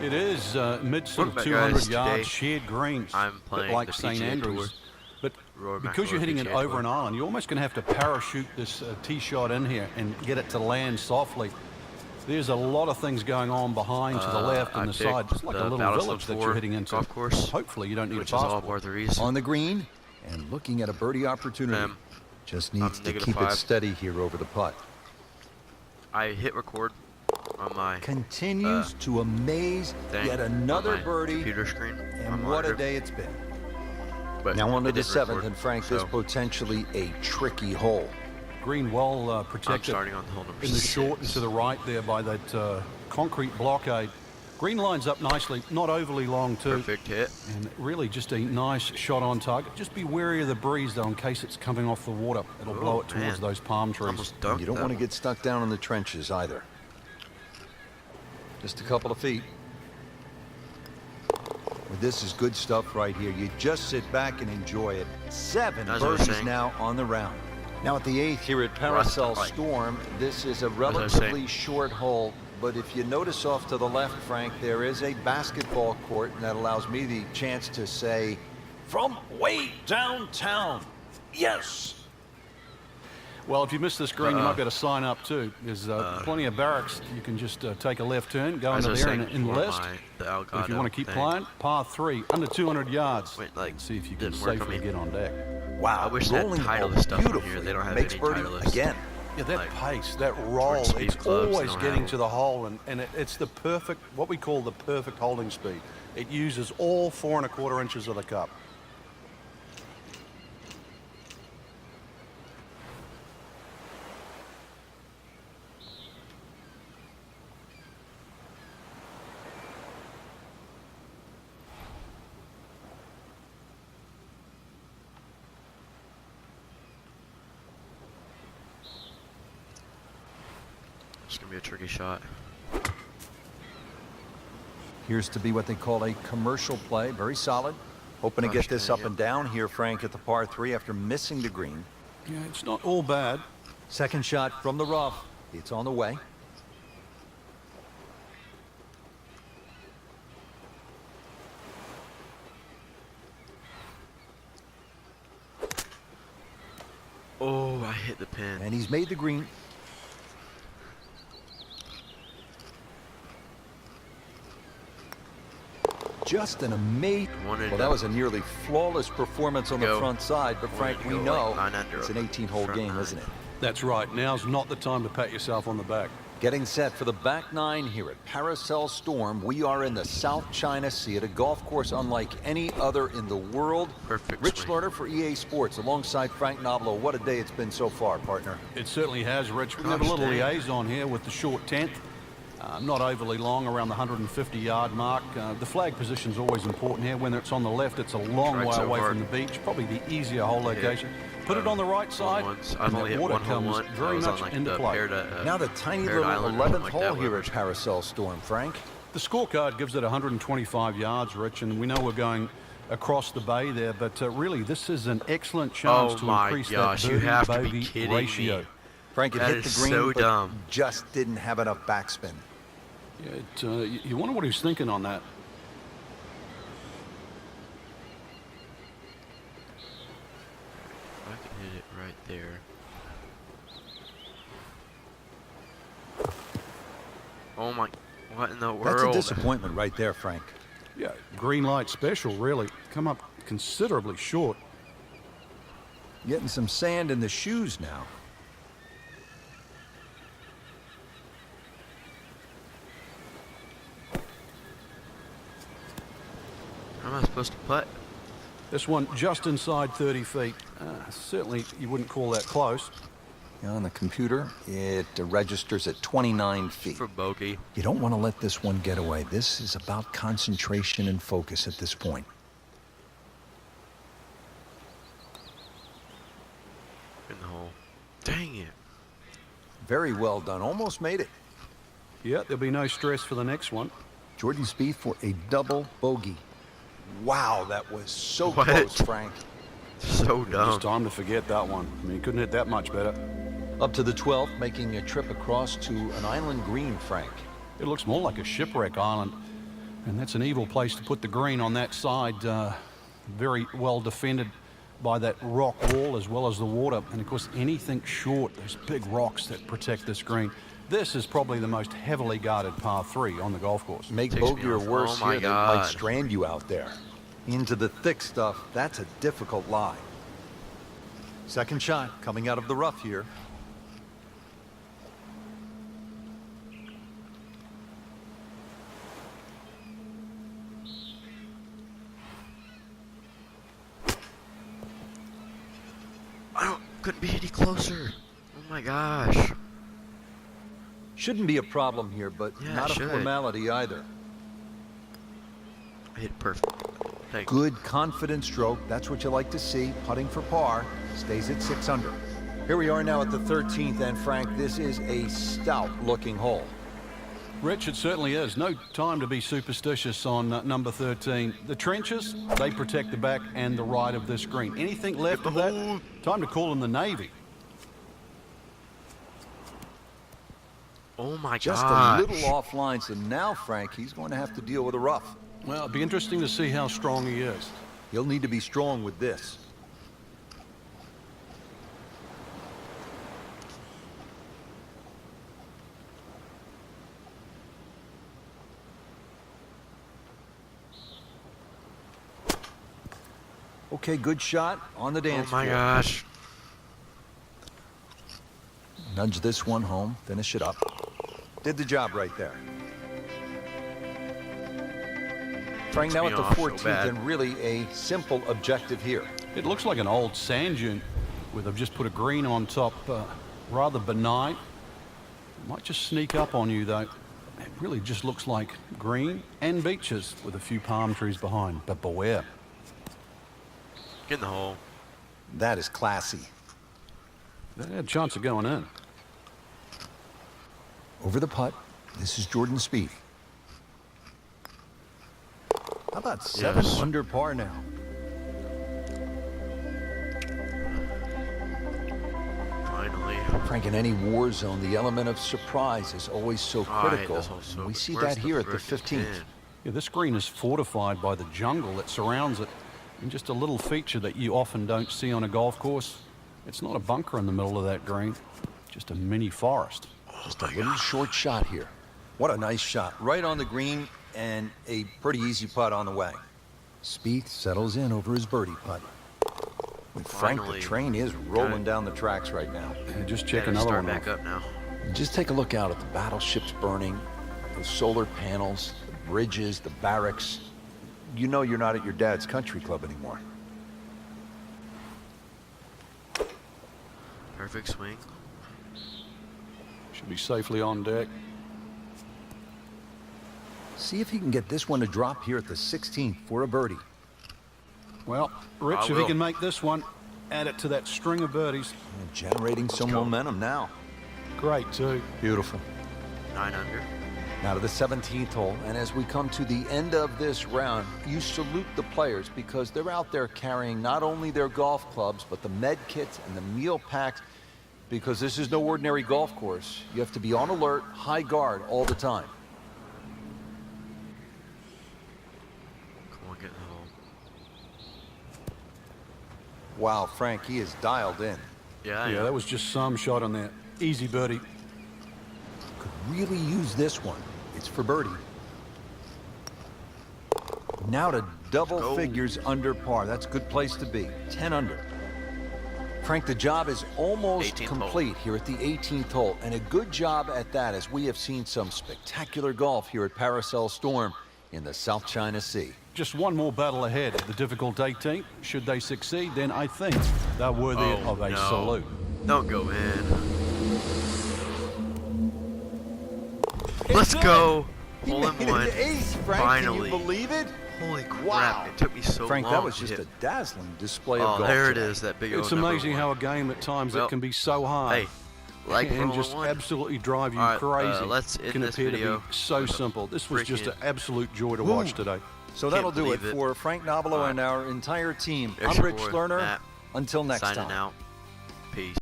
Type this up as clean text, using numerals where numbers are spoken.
It is mid sort of Welcome back, 200 guys. yards, Today, shared greens, I'm bit playing like the St. PGA Andrews. Tour. But Rory because you're McIlroy hitting it PGA over Tour. an island, you're almost going to have to parachute this tee shot in here and get it to land softly. There's a lot of things going on behind to the left and the side. It's like a little village that you're heading into. Golf course, Hopefully you don't need a which is all passport. par threes. On the green and looking at a birdie opportunity. Just needs to keep it -5. steady here over the putt. I hit record on my Continues to amaze. thing, Yet on another my birdie. computer screen. And what a day it's been. But Now on to it the didn't seventh, record, and Frank, this so potentially a tricky hole. Green well I'm protected starting on hole number in the 6. short and to the right there by that concrete blockade. Green lines up nicely, not overly long too. Perfect hit. And really just a nice shot on target. Just be wary of the breeze though in case it's coming off the water. It'll blow it towards Man. those palm trees. Almost dunked You don't that want to one. get stuck down in the trenches either. Just a couple of feet. Well, this is good stuff right here. You just sit back and enjoy it. 7 As I was birdies saying. now on the round. Now at the 8th here at Paracel Right. Storm, this is a was relatively saying. short hole. But if you notice off to the left, Frank, there is a basketball court, and that allows me the chance to say, from way downtown, yes! Well, if you miss this green, you might be able to sign up too. There's plenty of barracks. You can just take a left turn, go As I into was there saying and before, enlist. the But if you Elgato want to keep thing playing, par 3, under 200 yards. Wait, like, See if you can didn't work on safely me. get on deck. Wow, I wish they had rolling the title ball stuff on here. beautifully. They don't have Makes any birdie title lists. again. Yeah, that Like, pace, that roll, towards speed it's clubs, they always don't getting have to the hole, and it's the perfect, what we call the perfect holding speed. It uses all 4 1/4 inches of the cup. It's gonna be a tricky shot. Here's to be what they call a commercial play. Very solid. Hoping to get this up Yep. and down here, Frank, at the par 3 after missing the green. Yeah, it's not all bad. Second shot from the rough. It's on the way. Oh, I hit the pin. And he's made the green. Just an amazing. Wanted Well, that was a nearly flawless performance on the go. front side, but Frank, Wanted we to go know like 9 under it's an up 18-hole front game, nine. isn't it? That's right. Now's not the time to pat yourself on the back. Getting set for the back 9 here at Paracel Storm. We are in the South China Sea at a golf course unlike any other in the world. Perfect Rich swing. Lerner for EA Sports alongside Frank Nobilo. What a day it's been so far, partner. It certainly has, Rich. We have a Gosh, little dang. liaison here with the short 10th. Not overly long, around the 150-yard mark. The flag position is always important here. When it's on the left, it's a long Tried way so away hard. from the beach. Probably the easier hole location. Put it on the right side, Once. and I've that only hit water one hole comes one. very I was on much like into the play. Now the tiny Parrot little Island or 11th something like hole that, here whatever at it's called. Paracel Storm, Frank. The scorecard gives it 125 yards, Rich, and we know we're going across the bay there, but really this is an excellent chance Oh to my increase gosh, that you have to be birdie-bogey kidding ratio. me. Frank, it That hit the is green, so but dumb. just didn't have enough backspin. Yeah, you wonder what he's thinking on that. I can hit it right there. Oh my, what in the world? That's a disappointment right there, Frank. Yeah, green light special, really. Come up considerably short. Getting some sand in the shoes now. How am I supposed to putt? This one just inside 30 feet. Certainly you wouldn't call that close. On the computer, it registers at 29 feet. For bogey. You don't want to let this one get away. This is about concentration and focus at this point. In the hole. Dang it. Very well done. Almost made it. Yeah, there'll be no stress for the next one. Jordan Spieth for a double bogey. Wow, that was so What? close, Frank. So dumb. Just time to forget that one. I mean, you couldn't hit that much better. Up to the 12th, making a trip across to an island green, Frank. It looks more like a shipwreck island. And that's an evil place to put the green on that side. Very well defended by that rock wall as well as the water. And of course, anything short, those big rocks that protect this green. This is probably the most heavily guarded par 3 on the golf course. Make bogey or worse Oh my here, that God. might strand you out there. Into the thick stuff, that's a difficult lie. Second shot coming out of the rough here. Couldn't be any closer. Oh my gosh. Shouldn't be a problem here, but Yeah, not it a should. formality either. I hit it perfect. Thank you. Good, confident stroke. That's what you like to see. Putting for par. Stays at 6 under. Here we are now at the 13th, and Frank, this is a stout-looking hole. Rich, it certainly is. No time to be superstitious on number 13. The trenches, they protect the back and the right of this green. Anything left of that, time to call in the Navy. Oh my Just gosh. a little offline, so now, Frank, he's going to have to deal with a rough. Well, it'd be interesting to see how strong he is. He'll need to be strong with this. Okay, good shot on the dance Oh my floor. gosh. Nudge this one home, finish it up. Did the job right there. Frank, now me at the off so 14th, bad. and really a simple objective here. It looks like an old sand dune where they've just put a green on top. Rather benign. Might just sneak up on you, though. It really just looks like green and beaches with a few palm trees behind. But beware. Get in the hole. That is classy. They had a chance of going in. Over the putt, this is Jordan Spieth. How about 7 Yes. under par now? Finally. Frank, in any war zone, the element of surprise is always so critical. Right, that's And we see where's that here at the frickin' 15th. pin? Yeah, this green is fortified by the jungle that surrounds it. And just a little feature that you often don't see on a golf course. It's not a bunker in the middle of that green, just a mini forest. Just a little short shot here. What a nice shot. Right on the green and a pretty easy putt on the way. Spieth settles in over his birdie putt. And Frank, the Finally. train is rolling down the tracks right now. And just check Gotta another start one back off. up now. Just take a look out at the battleships burning, those solar panels, the bridges, the barracks. You know you're not at your dad's country club anymore. Perfect swing. Should be safely on deck. See if he can get this one to drop here at the 16th for a birdie. Well, Rich, I if he will. can make this one, add it to that string of birdies. And generating some go. momentum now. Great, too. Beautiful. 9 under. Now to the 17th hole, and as we come to the end of this round, you salute the players because they're out there carrying not only their golf clubs, but the med kits and the meal packs, because this is no ordinary golf course. You have to be on alert, high guard all the time. Come on, get in the hole. Wow, Frank, he is dialed in. Yeah, Yeah, that was just some shot on that. Easy birdie. Could really use this one. It's for birdie. Now to double Go. figures under par. That's a good place to be. 10 under. Frank, the job is almost 18th hole. complete here at the 18th hole, and a good job at that, as we have seen some spectacular golf here at Paracel Storm in the South China Sea. Just one more battle ahead. The difficult 18th. Should they succeed, then I think they're worthy of a no. salute. Don't go in. Let's go. He Hole in made one. an ace, Frank. Finally. Can you believe it? Holy crap. Wow. It took me so Frank, long that was to just hit. a dazzling display of Oh, golf. there it today. is, that big It's O number amazing one. how a game at times Well, it can be so hard. Hey, like for and hole just in one. absolutely drive you All right, crazy. let's end can this appear video. to be so simple. This was just an Freaking- absolute joy to watch today. So Can't that'll do it believe it. for Frank Nobilo All right. and our entire team. There's I'm your Rich boy, Lerner. Matt, Until next signing time. out. Peace.